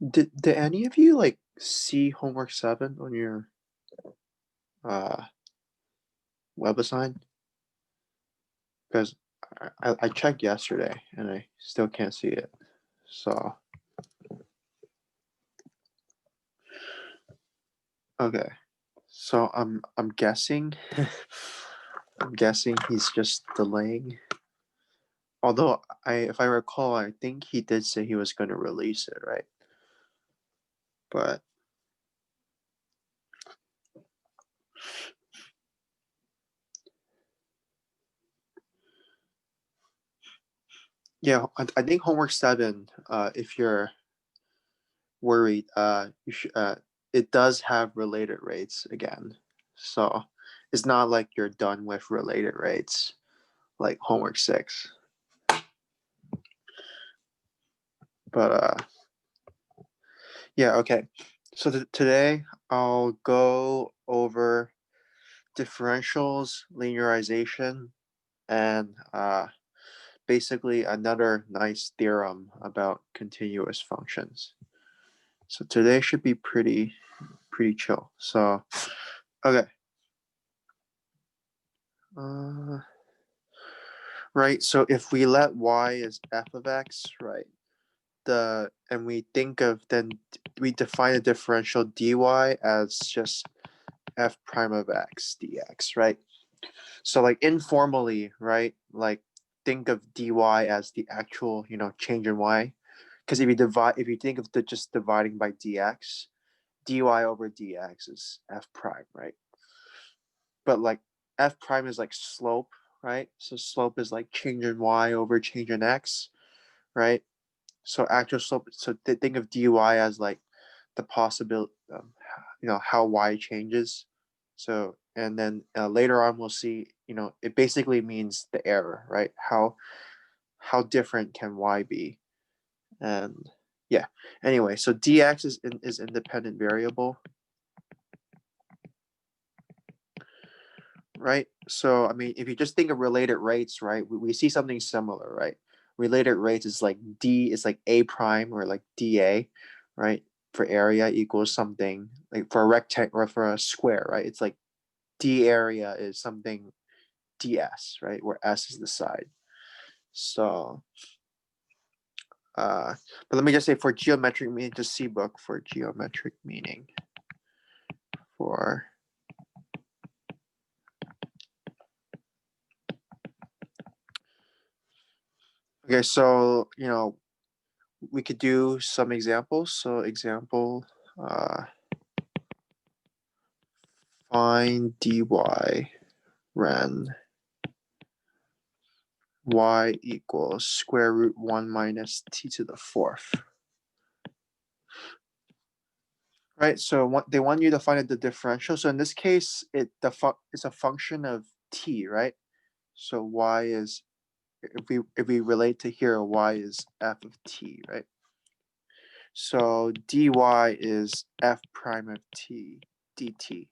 Did any of you like see homework 7 on your web assign? Because I checked yesterday and I still can't see it. So okay. So I'm guessing I'm guessing he's just delaying. Although if I recall, I think he did say he was going to release it, right? But yeah, I think homework 7. If you're worried, you should. It does have related rates again, so it's not like you're done with related rates like homework 6. But yeah, okay. So today I'll go over differentials, linearization, and basically another nice theorem about continuous functions. So today should be pretty chill. So okay. Right. So if we let y as f of x, right? And we think of then we define a differential dy as just f prime of x dx, right? So like informally, right? Like think of dy as the actual, change in y. Because if you think of just dividing by dx, dy over dx is f prime, right? But like f prime is like slope, right? So slope is like change in y over change in x, right? So actual slope. So think of dy as like the possibility, how y changes. So and then later on we'll see, it basically means the error, right? How different can y be? And yeah. Anyway, so dx is independent variable, right? So I mean, if you just think of related rates, right, we see something similar, right? Related rates is like d is like a prime or like dA, right? For area equals something like for a rectangle or for a square, right? It's like d area is something ds, right? Where s is the side. So, but let me just say for geometric meaning, just see book for geometric meaning for. Okay, so we could do some examples. So example, find dy ren y equals square root 1 minus t to the 4th. Right, so they want you to find the differential. So in this case, it's a function of t, right? So y is, if we relate to here, y is f of t, right? So dy is f prime of t dt.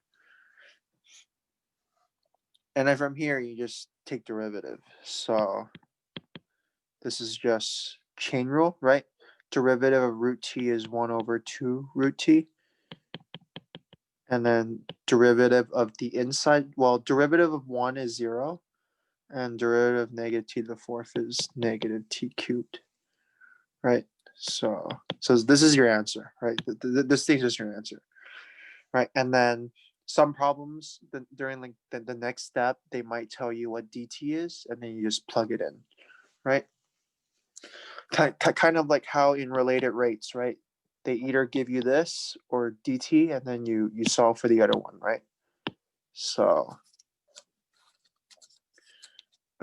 And then from here, you just take derivative. So this is just chain rule, right? derivative of root t is 1 over 2 root t. And then derivative of the inside, well, derivative of 1 is 0. And derivative of negative t to the fourth is negative t cubed. Right? So this is your answer, right? This thing is your answer. Right? And then some problems during like the next step, they might tell you what dt is, and then you just plug it in, right? Kind of like how in related rates, right? They either give you this or dt, and then you solve for the other one, right? So,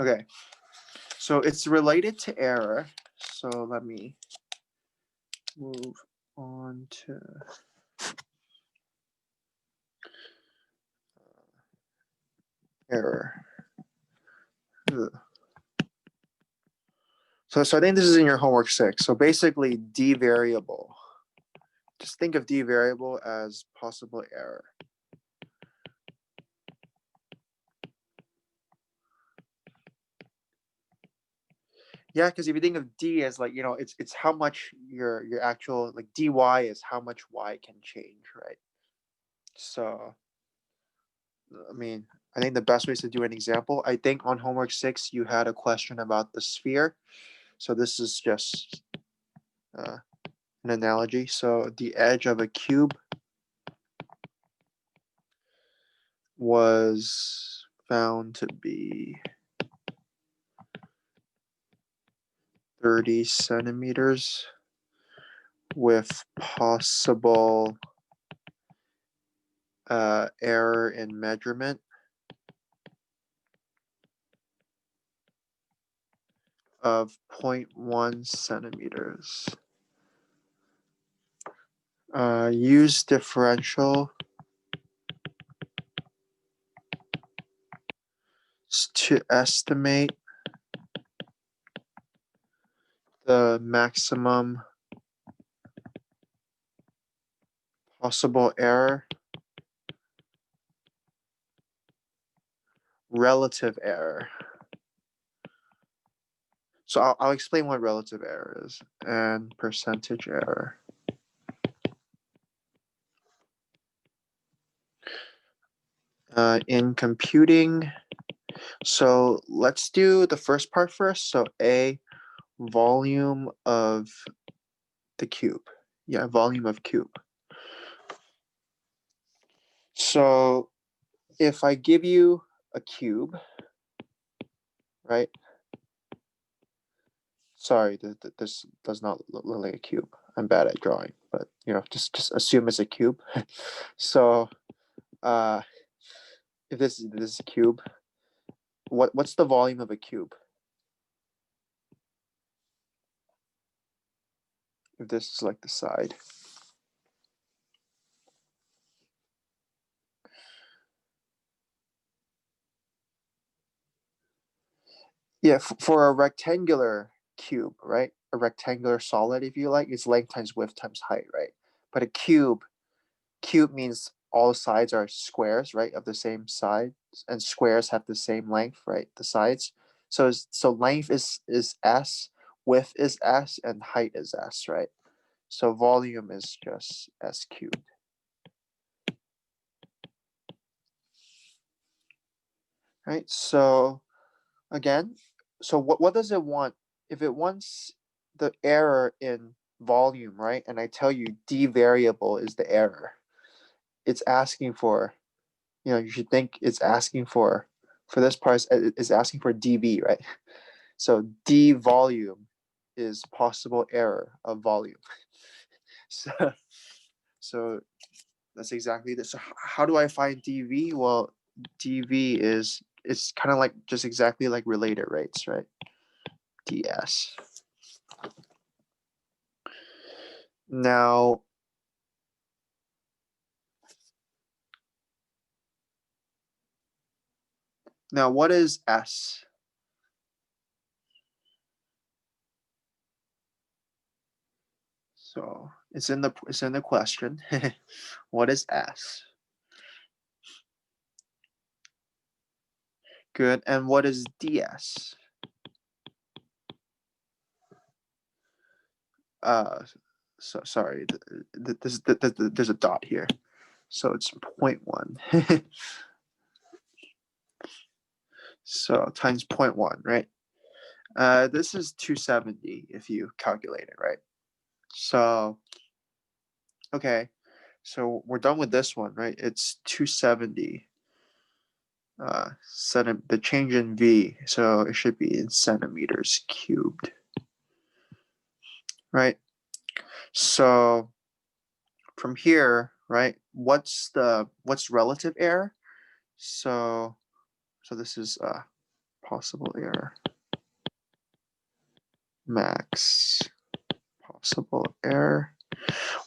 okay. So it's related to error. So let me move on to error. So I think this is in your homework 6. So basically d variable. Just think of d variable as possible error. Yeah, because if you think of d as like, it's how much your actual, like dy is how much y can change, right? So, I mean, I think the best way is to do an example. I think on homework 6, you had a question about the sphere. So this is just an analogy. So the edge of a cube was found to be 30 centimeters with possible error in measurement of 0.1 centimeters. Use differential to estimate the maximum possible error, relative error. So I'll explain what relative error is and percentage error. In computing, so let's do the first part first. So A, volume of the cube. Yeah, volume of cube. So if I give you a cube, right? Sorry, this does not look like a cube. I'm bad at drawing, but just assume it's a cube. So if this is a cube, what's the volume of a cube? If this is like the side. Yeah, for a rectangular cube, right? A rectangular solid, if you like, is length times width times height, right? But a cube means all sides are squares, right, of the same size, and squares have the same length, right? The sides. So length is s, width is s, and height is s, right? So volume is just s cubed. Right? So again, so what does it want? If it wants the error in volume, right? And I tell you d variable is the error. It's asking for, you should think it's asking for this part is asking for dV, right? So d volume is possible error of volume. So that's exactly this. So how do I find dV? Well, dV it's kind of like just exactly like related rates, right? ds. Now, what is S? So it's in the question. What is S? Good. And what is ds? so sorry, there's a dot here, so it's 0.1. So times 0.1, right? This is 270 if you calculate it, right? So, okay, so we're done with this one, right? It's 270. The change in V, so it should be in centimeters cubed, right? So from here, right, what's relative error? So this is possible error, max possible error.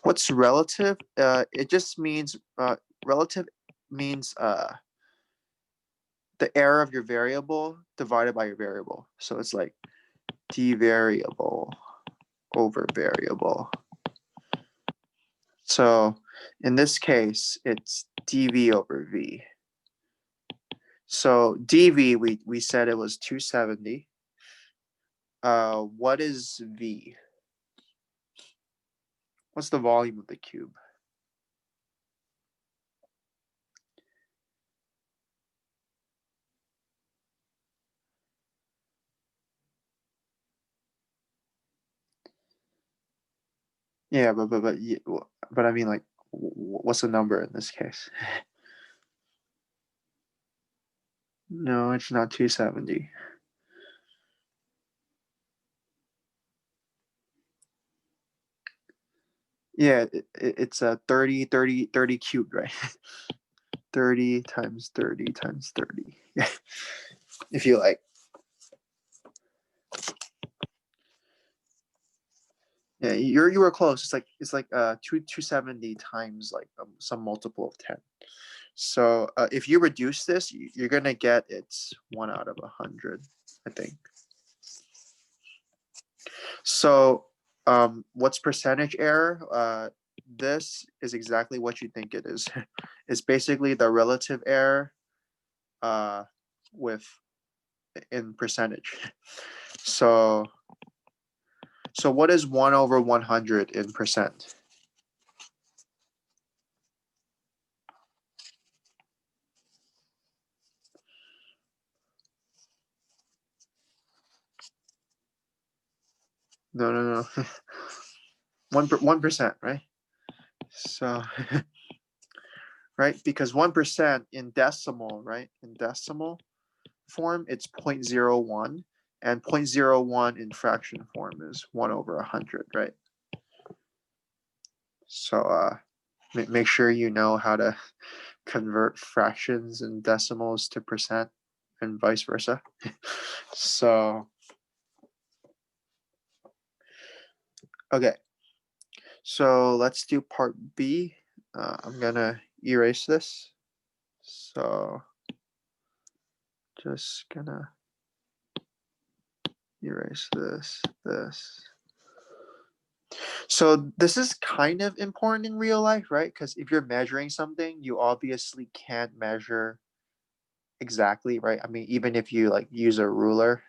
What's relative? It just means relative means the error of your variable divided by your variable. So it's like d variable over variable. So in this case, it's dv over v. So dv, we said it was 270. What is v? What's the volume of the cube? Yeah, but I mean, like, what's the number in this case? No, it's not 270. Yeah, it's a 30 cubed, right? 30 times 30 times 30. Yeah, if you like. Yeah, you were close. It's like 270 times like some multiple of 10. So if you reduce this, you're gonna get it's 1 out of 100, I think. So what's percentage error? This is exactly what you think it is. It's basically the relative error uh, with in percentage. So what is 1 over 100 in percent? No, no, no. 1%, right? So right, because 1% in decimal, right? In decimal form, it's 0.01, and 0.01 in fraction form is 1 over 100, right? So make sure you know how to convert fractions and decimals to percent and vice versa. So, okay. So let's do part B. I'm gonna erase this. So just gonna erase this. So this is kind of important in real life, right? Because if you're measuring something, you obviously can't measure exactly, right? I mean, even if you like use a ruler,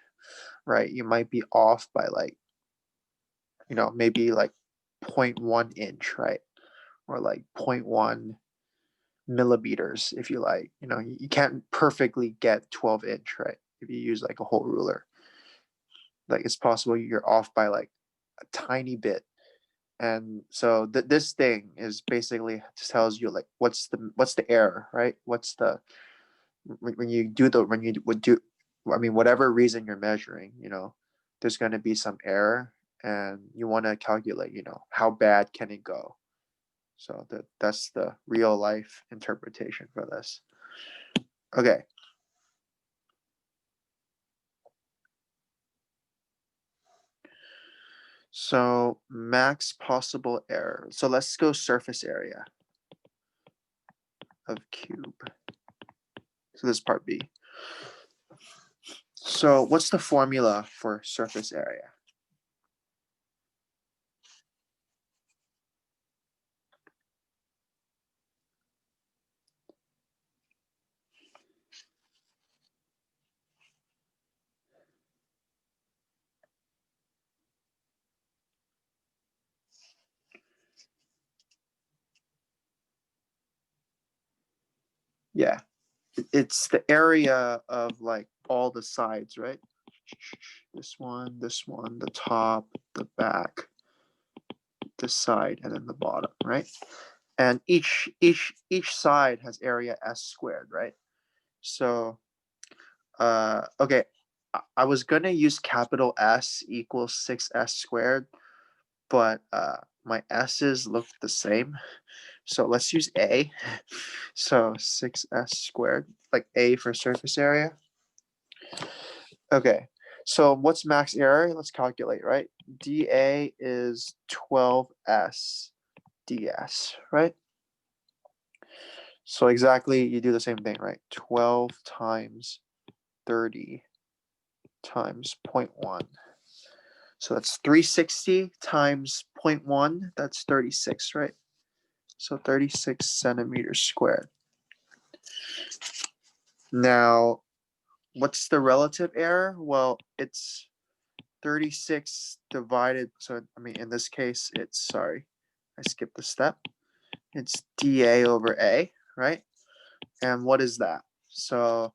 right, you might be off by like, maybe like 0.1 inch, right? Or like zero point 0.1 millimeters, if you like. You can't perfectly get 12-inch, right? If you use like a whole ruler. Like it's possible you're off by like a tiny bit. And so this thing is basically just tells you like what's the error, right? What's the when you do the when you would do I mean whatever reason you're measuring, there's going to be some error, and you want to calculate, how bad can it go. So that's the real life interpretation for this. Okay. So max possible error. So let's go surface area of cube. So this is part B. So what's the formula for surface area? Yeah, it's the area of like all the sides, right? This one, the top, the back, the side, and then the bottom, right? And each side has area s squared, right? So okay, I was gonna use capital S equals 6s squared, but my s's look the same. So let's use a. So 6s squared, like a for surface area. Okay, so what's max area? Let's calculate, right? dA is 12s ds, right? So exactly, you do the same thing, right? 12 times 30 times 0.1. So that's 360 times 0.1, that's 36, right? So 36 centimeters squared. Now, what's the relative error? Well, it's 36 divided, so I mean, in this case, it's, sorry, I skipped the step. It's dA over A, right? And what is that? So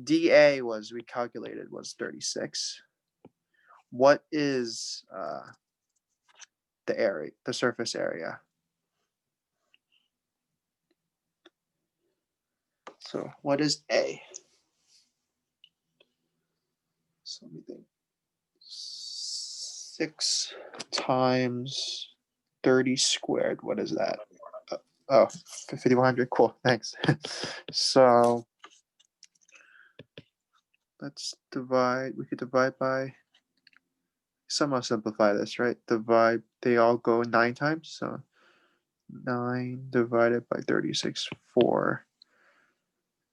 dA was, we calculated, was 36. What is the area, the surface area? So what is A? So let me think. 6 times 30 squared. What is that? Oh, 5,100. Cool. Thanks. So let's divide. We could divide by. Somehow simplify this, right? Divide. They all go 9 times. So 9 divided by 36, 4,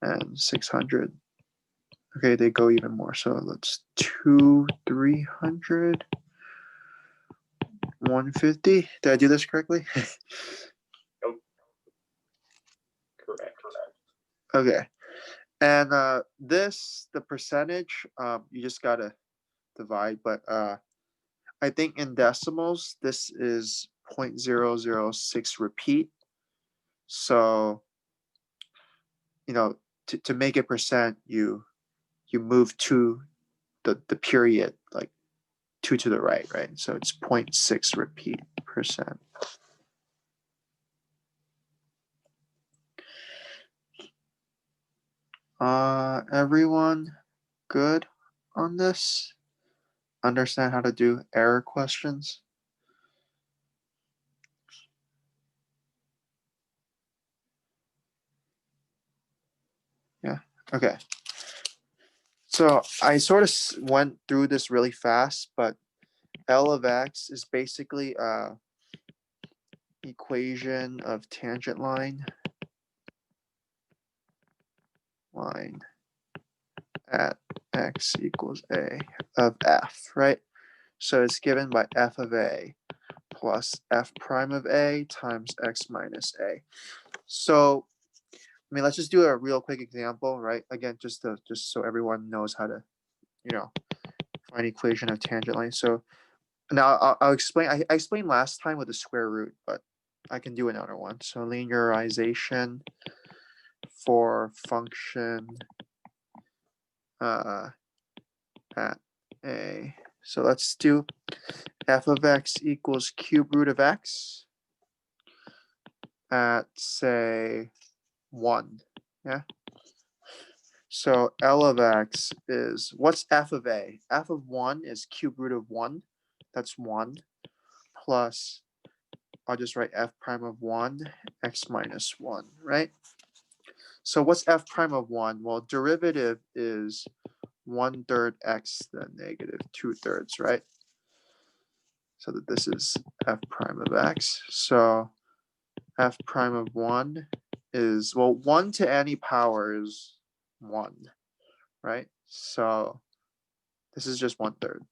and 600. Okay, they go even more. So let's 2, 300. 150. Did I do this correctly? Nope. Correct. Okay. And this, the percentage, you just gotta divide, but I think in decimals, this is 0.006 repeat. So, you know, to make it percent, you move to the period, like 2 to the right, right? So it's 0.6 repeat percent. Everyone good on this? Understand how to do error questions? Yeah, okay. So I sort of went through this really fast, but L of x is basically a equation of tangent line at x equals a of f, right? So it's given by f of a plus f prime of a times x minus a. So, I mean, let's just do a real quick example, right? Again, just so everyone knows how to, find equation of tangent line. So now I'll explain. I explained last time with the square root, but I can do another one. So linearization for function at a. So let's do f of x equals cube root of x at, say, 1. Yeah. So L of x is, what's f of a? F of 1 is cube root of 1. That's 1 plus, I'll just write f prime of 1, x minus 1, right? So what's f prime of 1? Well, derivative is 1/3 x, then negative 2/3, right? So that this is f prime of x. So f prime of 1 is, well, 1 to any power is 1, right? So this is just 1/3.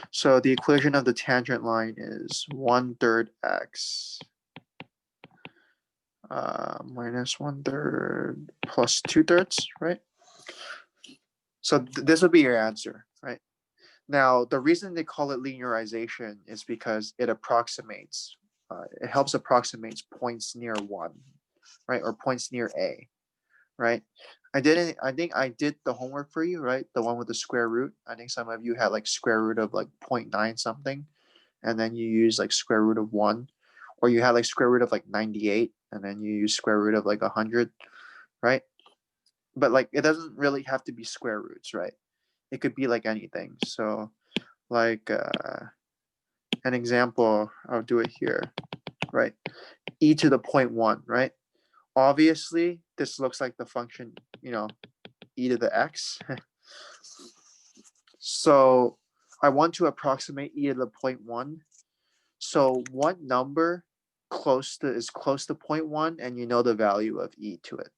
So the equation of the tangent line is 1/3 x minus 1/3 plus 2/3, right? So this would be your answer, right? Now, the reason they call it linearization is because it approximates it helps approximate points near 1, right? Or points near A, right? I think I did the homework for you, right? The one with the square root. I think some of you had like square root of like 0.9 something, and then you use like square root of 1, or you had like square root of like 98, and then you use square root of like 100, right? But like it doesn't really have to be square roots, right? It could be like anything. So like an example, I'll do it here, right? E to the 0.1, right? Obviously, this looks like the function, e to the x. So I want to approximate e to the 0.1. So what number is close to 0.1, and you know the value of e to it?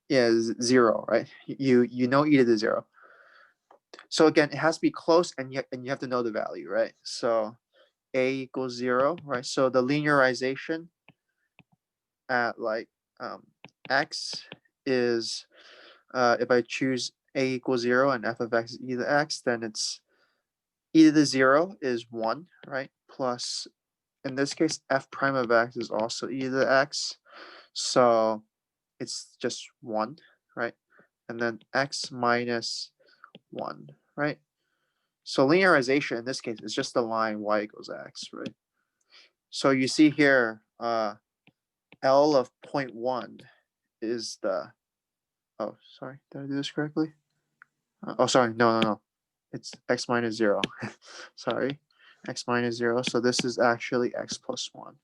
Yeah, 0, right? You know e to the 0. So again, it has to be close, and you have to know the value, right? So a equals 0, right? So the linearization at like x is, if I choose a equals 0 and f of x is e to the x, then it's e to the 0 is 1, right? Plus, in this case, f prime of x is also e to the x. So it's just 1, right? And then x minus 1, right? So linearization in this case is just the line y equals x, right? So you see here, L of 0.1 is the, oh, sorry, did I do this correctly? Oh, sorry, no. It's x minus 0. Sorry, x minus 0. So this is actually x plus 1,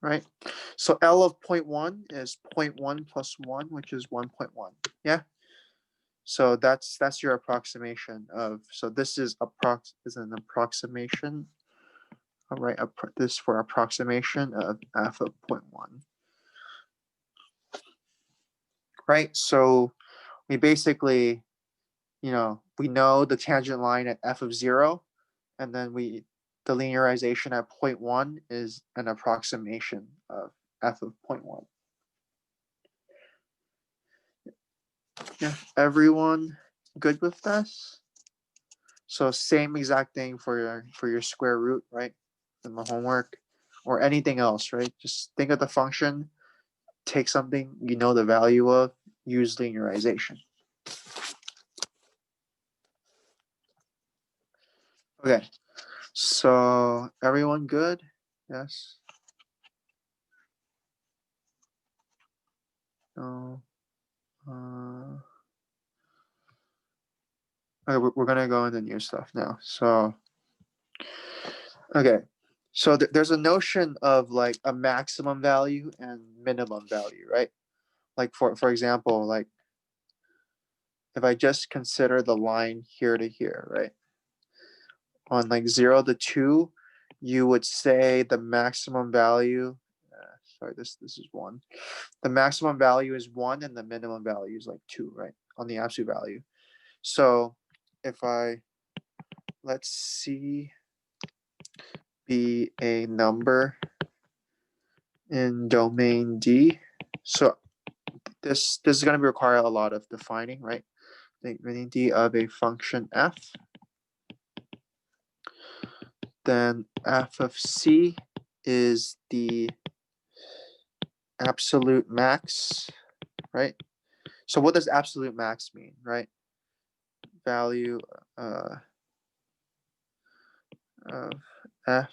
right? So L of 0.1 is 0.1 plus 1, which is 1.1. Yeah. So that's your approximation of. So this is an approximation. All right, this for approximation of f of 0.1. Right. So we basically, we know the tangent line at f of 0, and then the linearization at 0.1 is an approximation of f of 0.1. Yeah, everyone good with this? So same exact thing for your square root, right? In the homework, or anything else, right? Just think of the function, take something you know the value of, use linearization. Okay, so everyone good? Yes? No? Okay, we're gonna go into new stuff now. So, okay, so there's a notion of like a maximum value and minimum value, right? Like for example, like if I just consider the line here to here, right? On like 0 to 2, you would say the maximum value. Sorry, this is 1. The maximum value is 1, and the minimum value is like 2, right? On the absolute value. So if I, let's see, be a number in domain D. So this is going to require a lot of defining, right? Domain D of a function f. Then f of c is the absolute max, right? So what does absolute max mean, right? Value of f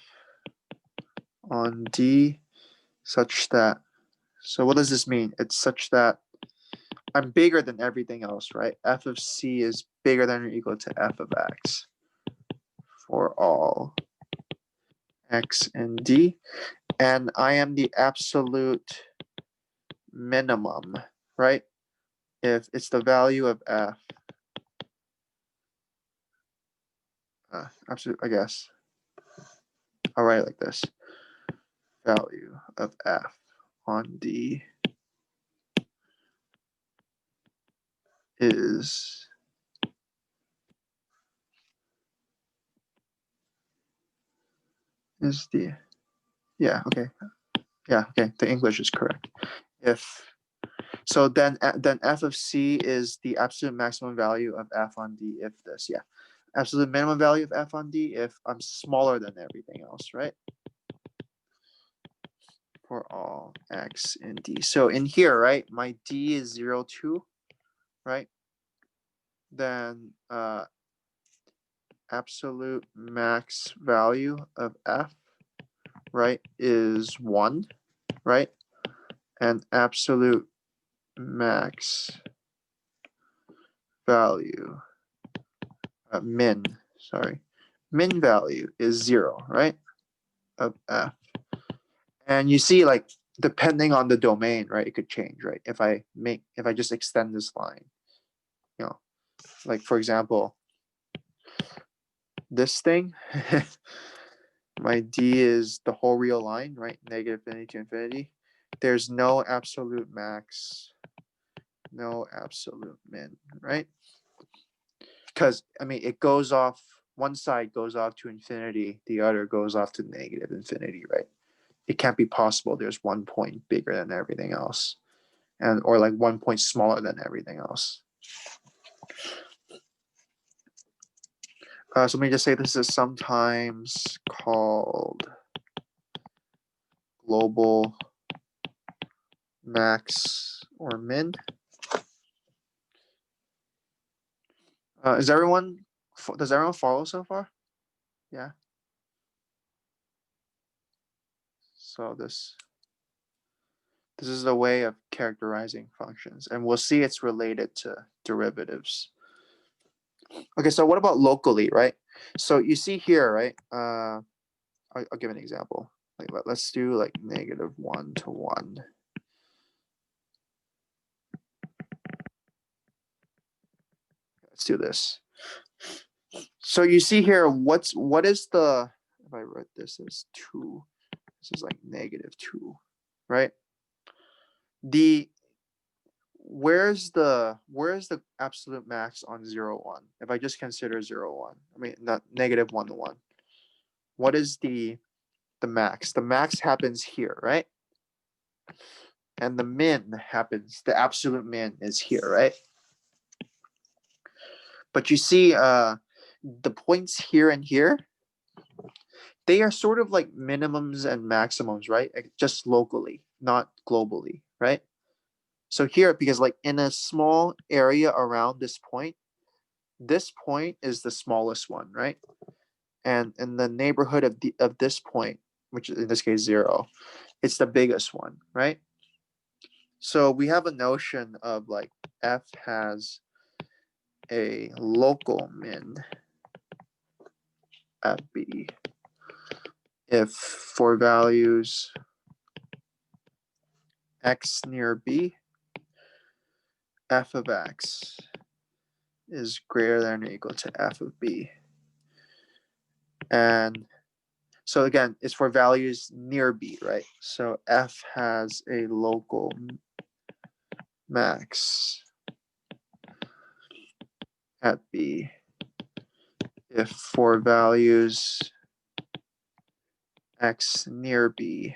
on D such that, so what does this mean? It's such that I'm bigger than everything else, right? F of c is bigger than or equal to f of x for all x and D. And I am the absolute minimum, right? If it's the value of f, absolute, I guess. I'll write it like this. Value of f on D is the, yeah, okay. Yeah, okay, the English is correct. If, So then f of c is the absolute maximum value of f on d if this, yeah. Absolute minimum value of f on d if I'm smaller than everything else, right? For all x in d. So in here, right, my d is 0, 2, right? Then absolute max value of f, right, is 1, right? And absolute max value, min value is 0, right, of f. And you see, like, depending on the domain, right, it could change, right? If I just extend this line, you know, like for example, this thing, my d is the whole real line, right? Negative infinity to infinity. There's no absolute max, no absolute min, right? Because I mean, it goes off, one side goes off to infinity, the other goes off to negative infinity, right? It can't be possible there's one point bigger than everything else, and or like 1 point smaller than everything else. So let me just say this is sometimes called global max or min. Does everyone follow so far? Yeah. So this is a way of characterizing functions, and we'll see it's related to derivatives. Okay, so what about locally, right? So you see here, right? I'll give an example. Like let's do like -1 to 1. Let's do this. So you see here, what is the, if I write this as 2, this is like -2, right? Where's the absolute max on 0, 1? If I just consider 0, 1, I mean not -1 to 1. What is the max? The max happens here, right? And the min happens, the absolute min is here, right? But you see the points here and here, they are sort of like minimums and maximums, right? Just locally, not globally, right? So here, because like in a small area around this point is the smallest one, right? And in the neighborhood of this point, which is in this case 0, it's the biggest one, right? So we have a notion of like f has a local min at b if for values x near b, f of x is greater than or equal to f of b. And so again, it's for values near b, right? So f has a local max at b if for values x near b,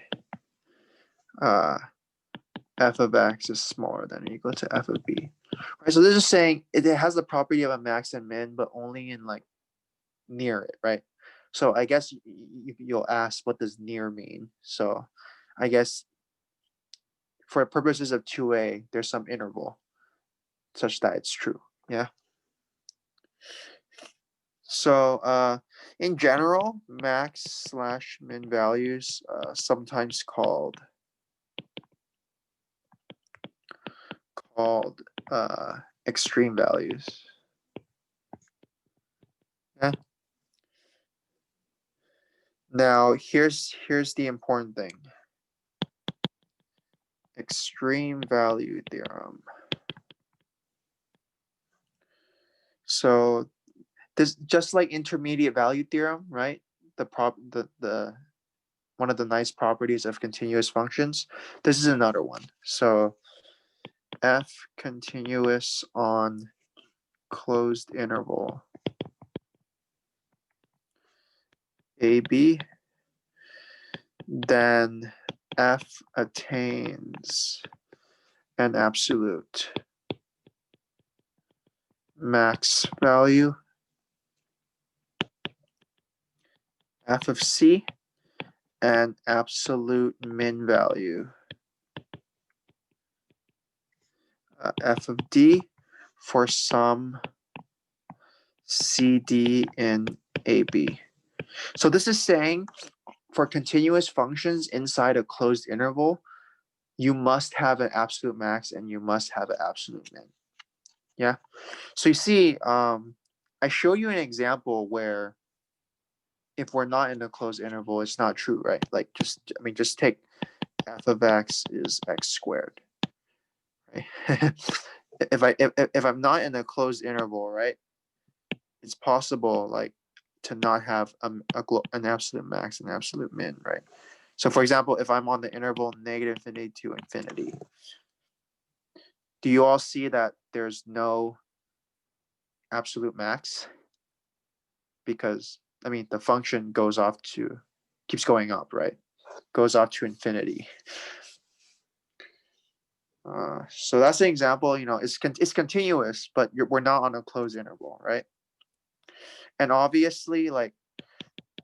f of x is smaller than or equal to f of b. Right, so this is saying it has the property of a max and min, but only in like near it, right? So I guess you'll ask, what does near mean? So I guess for purposes of 2a, there's some interval such that it's true. Yeah. So in general, max/min values, sometimes called extreme values. Yeah. Now here's the important thing. Extreme value theorem. So this, just like intermediate value theorem, right? The one of the nice properties of continuous functions. This is another one. So f continuous on closed interval AB, then f attains and absolute max value f of c and absolute min value f of d for some CD in AB. So this is saying for continuous functions inside a closed interval, you must have an absolute max and you must have an absolute min. Yeah. So you see, I show you an example where if we're not in a closed interval, it's not true, right? Like just take f of x is x squared. Right? if I'm not in a closed interval, right? It's possible like to not have an absolute max and absolute min, right? So for example, if I'm on the interval negative infinity to infinity, do you all see that there's no absolute max? Because I mean, the function keeps going up, right? Goes off to infinity. So that's an example, it's continuous, but we're not on a closed interval, right? And obviously, like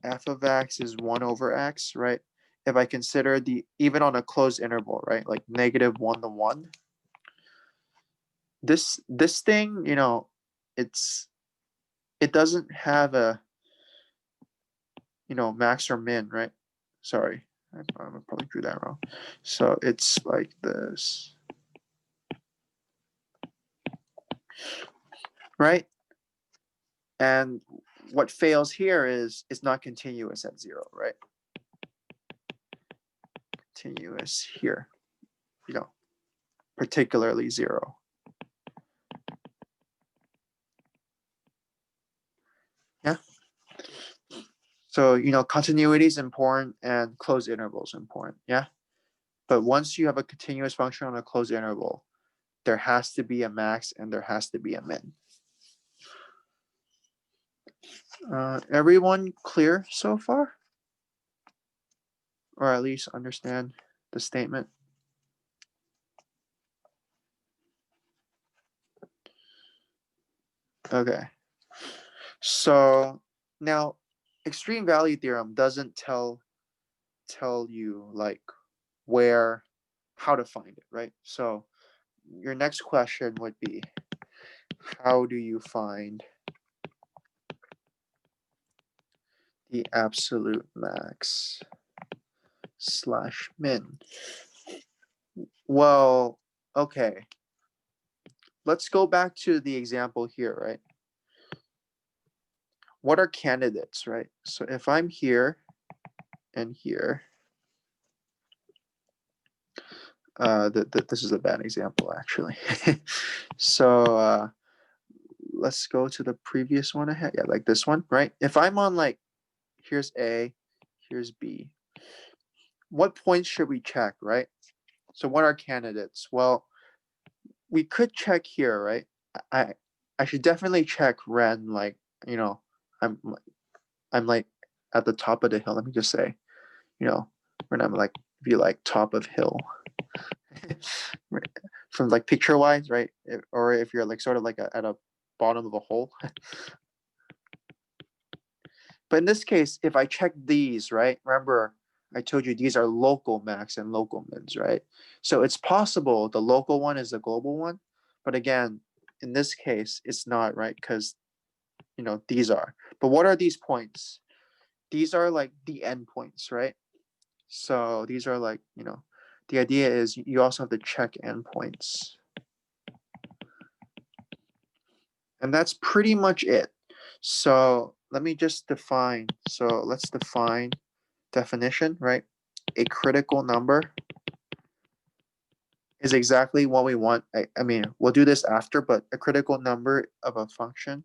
f of x is 1 over x, right? If I consider even on a closed interval, right, like negative 1 to 1, this thing, it doesn't have a, max or min, right? Sorry, I probably drew that wrong. So it's like this, right? And what fails here is it's not continuous at 0, right? Continuous here, particularly 0. Yeah. So, continuity is important and closed interval is important. Yeah. But once you have a continuous function on a closed interval, there has to be a max and there has to be a min. Everyone clear so far? Or at least understand the statement? Okay. So now extreme value theorem doesn't tell you like how to find it, right? So your next question would be, how do you find the absolute max / min? Well, okay. Let's go back to the example here, right? What are candidates, right? So if I'm here and here, this is a bad example, actually. So let's go to the previous one ahead. Yeah, like this one, right? If I'm on like, here's A, here's B. What points should we check, right? So what are candidates? Well, we could check here, right? I should definitely check ren, like, I'm like at the top of the hill. Let me just say, when I'm like, if you like top of hill, from like picture wise, right? Or if you're like sort of like at a bottom of a hole. But in this case, if I check these, right? Remember, I told you these are local max and local mins, right? So it's possible the local one is the global one. But again, in this case, it's not, right? Because, these are. But what are these points? These are like the endpoints, right? So these are like, the idea is you also have to check endpoints. And that's pretty much it. So let me just define. So let's define definition, right? A critical number is exactly what we want. I mean, we'll do this after, but a critical number of a function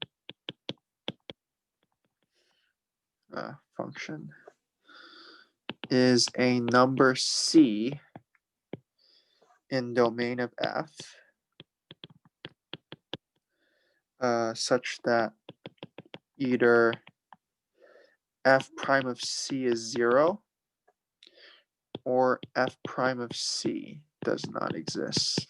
is a number C in domain of F such that either f prime of C is 0 or f prime of C does not exist.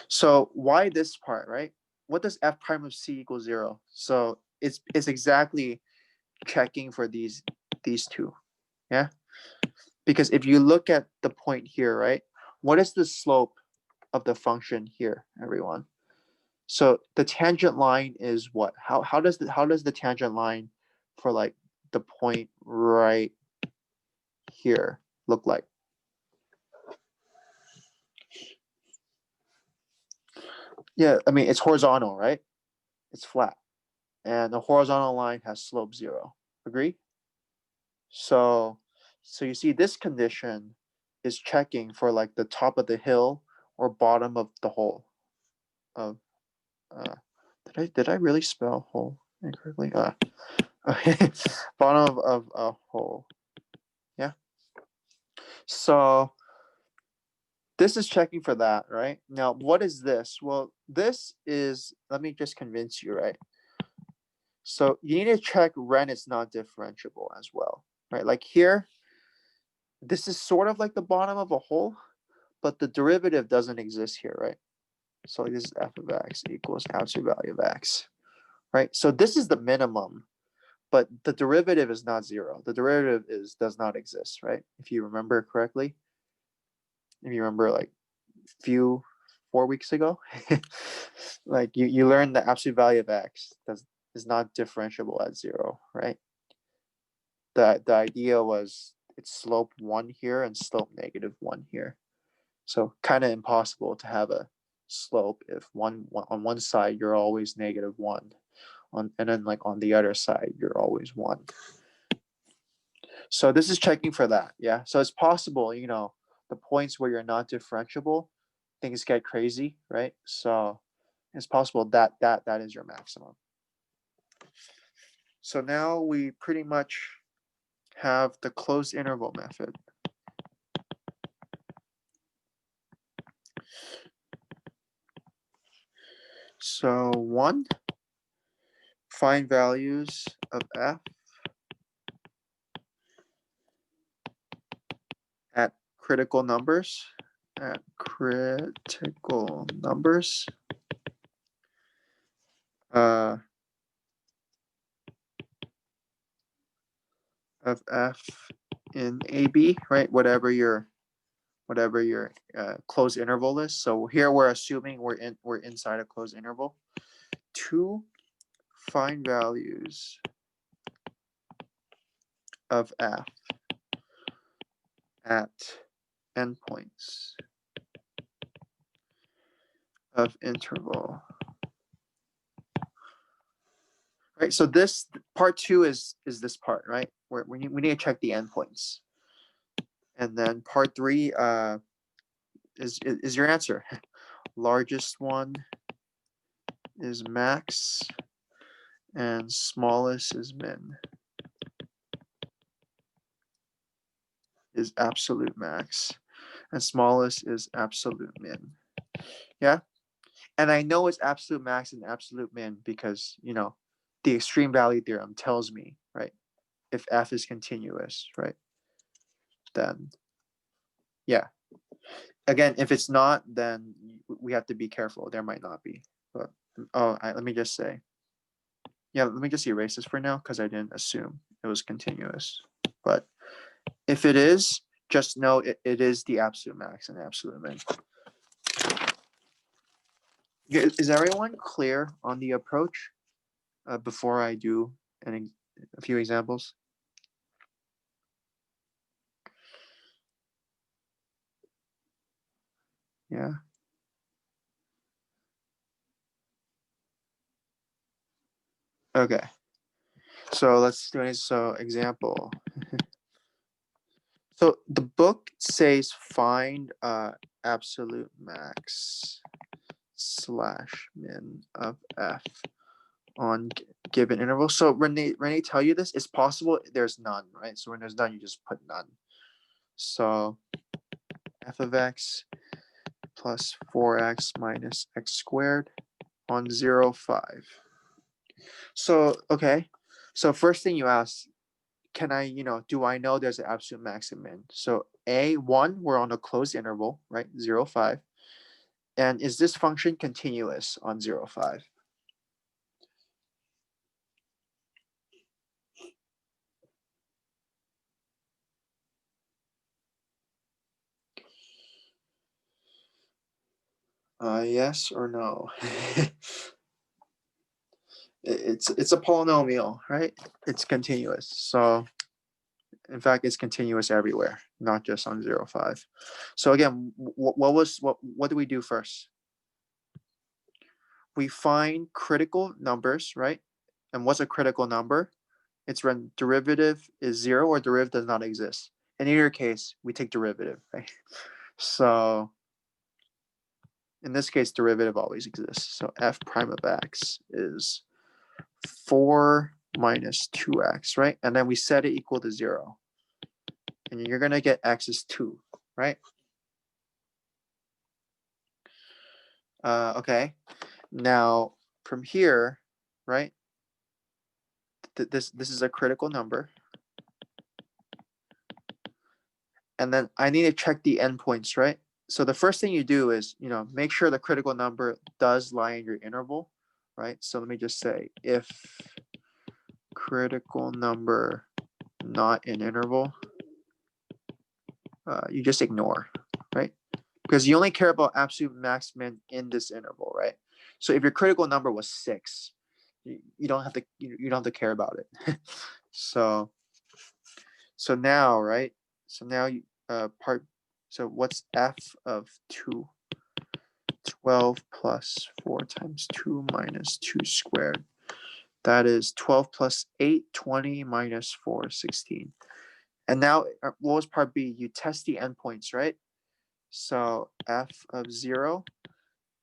So why this part, right? What does f prime of c equal 0? So it's exactly checking for these two, yeah? Because if you look at the point here, right? What is the slope of the function here, everyone? So the tangent line is what? How does the tangent line for like the point right here look like? Yeah, I mean it's horizontal, right? It's flat. And the horizontal line has slope 0. Agree? So you see this condition is checking for like the top of the hill or bottom of the hole. Of did I really spell hole incorrectly? Okay. Bottom of a hole. Yeah. So this is checking for that, right? Now, what is this? Well, this is, let me just convince you, right? So you need to check when it's not differentiable as well, right? Like here, this is sort of like the bottom of a hole, but the derivative doesn't exist here, right? So this is f of x equals absolute value of x, right? So this is the minimum, but the derivative is not 0. The derivative does not exist, right? If you remember correctly, if you remember like 4 weeks ago, like you learned the absolute value of x is not differentiable at 0, right? The idea was it's slope 1 here and slope -1 here. So kind of impossible to have a slope if on one side you're always -1, and then like on the other side you're always 1. So this is checking for that, yeah. So it's possible, the points where you're not differentiable, things get crazy, right? So it's possible that is your maximum. So now we pretty much have the closed interval method. So 1, find values of f at critical numbers. At critical numbers. Of f in AB, right? Whatever your closed interval is. So here we're assuming we're inside a closed interval. 2, find values of f at endpoints of interval. Right. So this part 2 is this part, right? Where we need to check the endpoints, and then part 3 is your answer. Largest one is max, and smallest is min. Is absolute max, and smallest is absolute min. Yeah, and I know it's absolute max and absolute min because the extreme value theorem tells me, right, if f is continuous, right, then yeah. Again, if it's not, then we have to be careful. There might not be, but let me just say, yeah, let me just erase this for now because I didn't assume it was continuous. But if it is, just know it is the absolute max and absolute min. Is everyone clear on the approach before I do a few examples? Yeah. Okay. So let's do it. So example. So the book says find absolute max / min of f on given interval. So Renee tell you this? It's possible there's none, right? So when there's none, you just put none. So f of x plus 4x minus x squared on 0, 5. So, okay. So first thing you ask, can I, do I know there's an absolute max and min? So A1, we're on a closed interval, right? 0, 5. And is this function continuous on 0, 5? Yes or no? It's a polynomial, right? It's continuous. So in fact, it's continuous everywhere, not just on 0, 5. So again, what do we do first? We find critical numbers, right? And what's a critical number? It's when derivative is 0 or derivative does not exist. In either case, we take derivative, right? So in this case, derivative always exists. So f prime of x is 4 minus 2x, right? And then we set it equal to 0. And you're going to get x is 2, right? Okay. Now, from here, right, this is a critical number. And then I need to check the endpoints, right? So the first thing you do is, make sure the critical number does lie in your interval, right? So let me just say, if critical number not in interval, you just ignore, right? Because you only care about absolute max min in this interval, right? So if your critical number was 6, you don't have to care about it. So now, right? So now so what's f of 2? 12 plus 4 times 2 minus 2 squared. That is 12 plus 8, 20 minus 4, 16. And now what was part B? You test the endpoints, right? So f of 0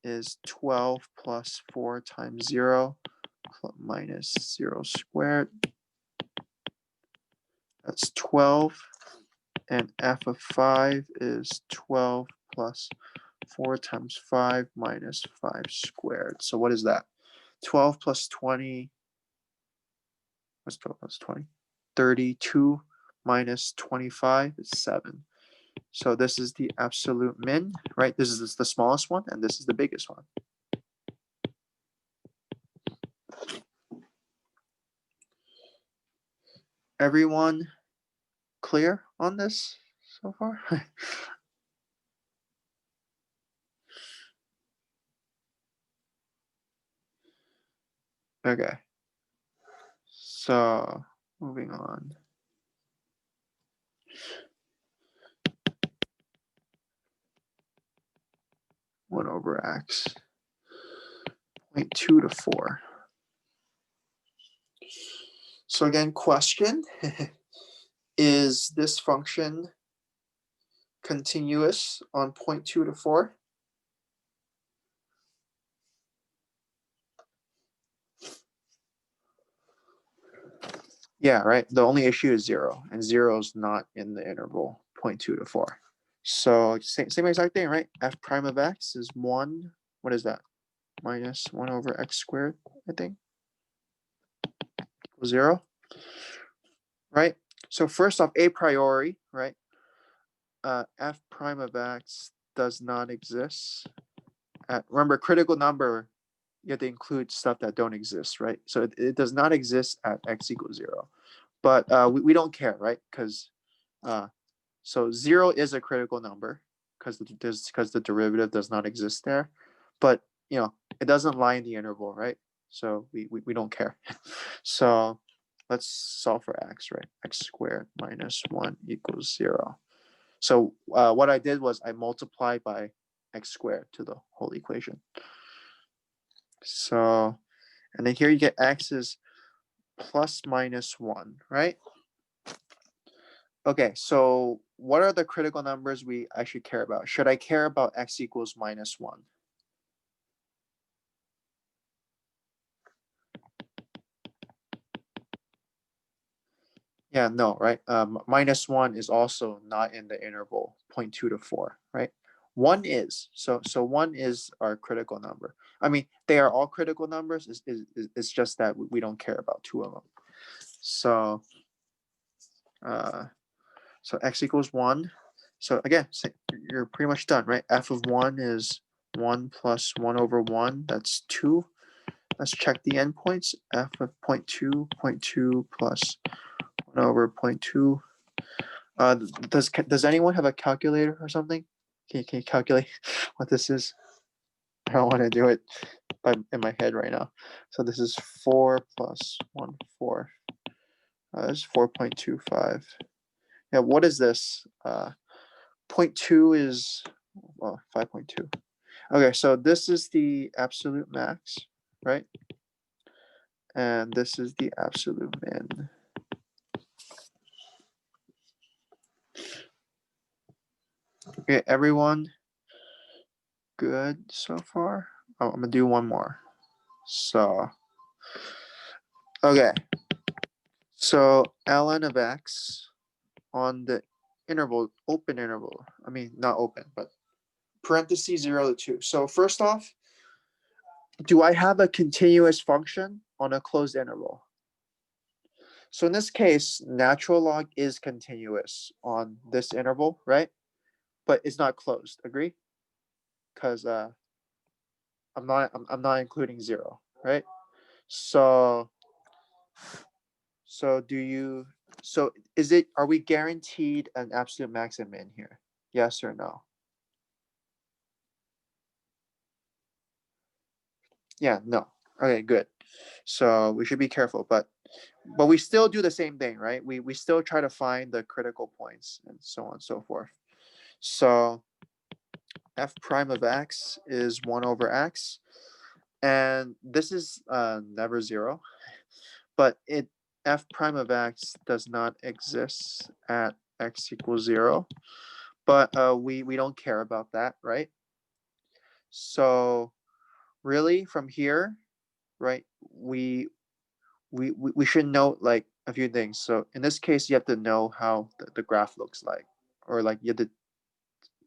is 12 plus 4 times 0 minus 0 squared. That's 12. And f of 5 is 12 plus 4 times 5 minus 5 squared. So what is that? 12 plus 20. What's 12 plus 20? 32 minus 25 is 7. So this is the absolute min, right? This is the smallest one, and this is the biggest one. Everyone clear on this so far? Okay. So moving on. One over x. 0.2 to 4. So again, question. Is this function continuous on 0.2 to 4? Yeah, right. The only issue is 0, and 0 is not in the interval 0.2 to 4. So same exact thing, right? F prime of x is 1. What is that? Minus 1 over x squared, I think. 0. Right? So first off, a priori, right? F prime of x does not exist. Remember, critical number, you have to include stuff that don't exist, right? So it does not exist at x equals 0. But we don't care, right? Because so 0 is a critical number because the derivative does not exist there. But it doesn't lie in the interval, right? So we don't care. So let's solve for x, right? X squared minus 1 equals 0. So what I did was I multiplied by x squared to the whole equation. So, and then here you get x is plus minus 1, right? Okay, so what are the critical numbers I should care about? Should I care about x equals minus 1? Yeah, no, right? Minus 1 is also not in the interval 0.2 to 4, right? 1 is. So 1 is our critical number. I mean, they are all critical numbers. It's just that we don't care about 2 of them. So x equals 1. So again, you're pretty much done, right? F of 1 is 1 plus 1 over 1, that's 2. Let's check the endpoints. F of 0.2, 0.2 plus 1 over 0.2. Does anyone have a calculator or something? Can you calculate what this is? I don't want to do it in my head right now. So this is 4 plus 1, 4. This is 4.25. Yeah, what is this? 0.2 is, well, 5.2. Okay, so this is the absolute max, right? And this is the absolute min. Okay, everyone good so far? Oh, I'm gonna do one more. So, okay. So ln of x on the interval, open interval. I mean, not open, but parentheses 0 to 2. So first off, do I have a continuous function on a closed interval? So in this case, natural log is continuous on this interval, right? But it's not closed. Agree? Because I'm not including 0, right? So are we guaranteed an absolute max and min here? Yes or no? Yeah, no. Okay, good. So we should be careful, but we still do the same thing, right? We still try to find the critical points and so on and so forth. So f prime of x is 1 over x, and this is never 0, but f prime of x does not exist at x equals 0, but we don't care about that, right? So really from here, right, we should note like a few things. So in this case, you have to know how the graph looks like, or like you have to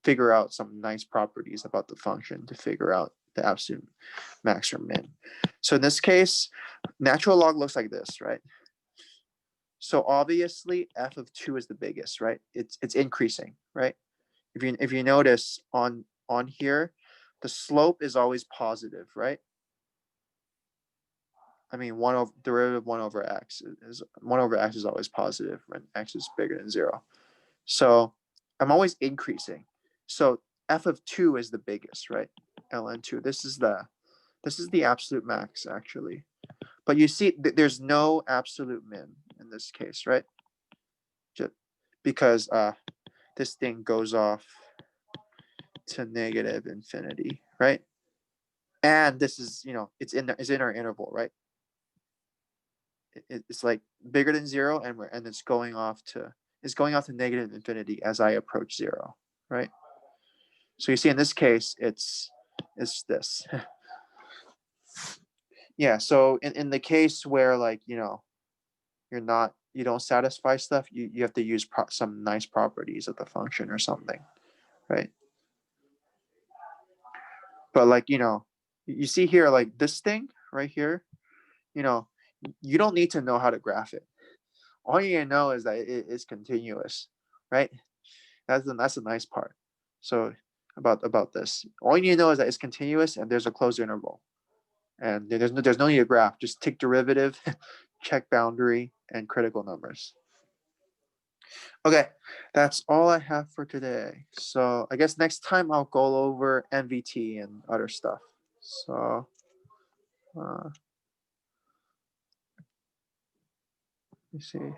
figure out some nice properties about the function to figure out the absolute max or min. So in this case, natural log looks like this, right? So obviously f of 2 is the biggest, right? It's increasing, right? If you notice on here, the slope is always positive, right? I mean, derivative 1 over x is 1 over x is always positive when x is bigger than 0. So I'm always increasing. So f of 2 is the biggest, right? ln 2. This is the absolute max actually. But you see, there's no absolute min in this case, right? Just because this thing goes off to negative infinity, right? And this is, it's in our interval, right? It's like bigger than 0, and it's going off to negative infinity as I approach 0, right? So you see in this case, it's this. Yeah, so in the case where like, you don't satisfy stuff, you have to use some nice properties of the function or something, right? But like, you see here, like this thing right here, you don't need to know how to graph it. All you need to know is that it is continuous, right? That's the nice part. So about this, all you need to know is that it's continuous and there's a closed interval, and there's no need to graph. Just take derivative, check boundary, and critical numbers. Okay, that's all I have for today. So I guess next time I'll go over MVT and other stuff. So let me see.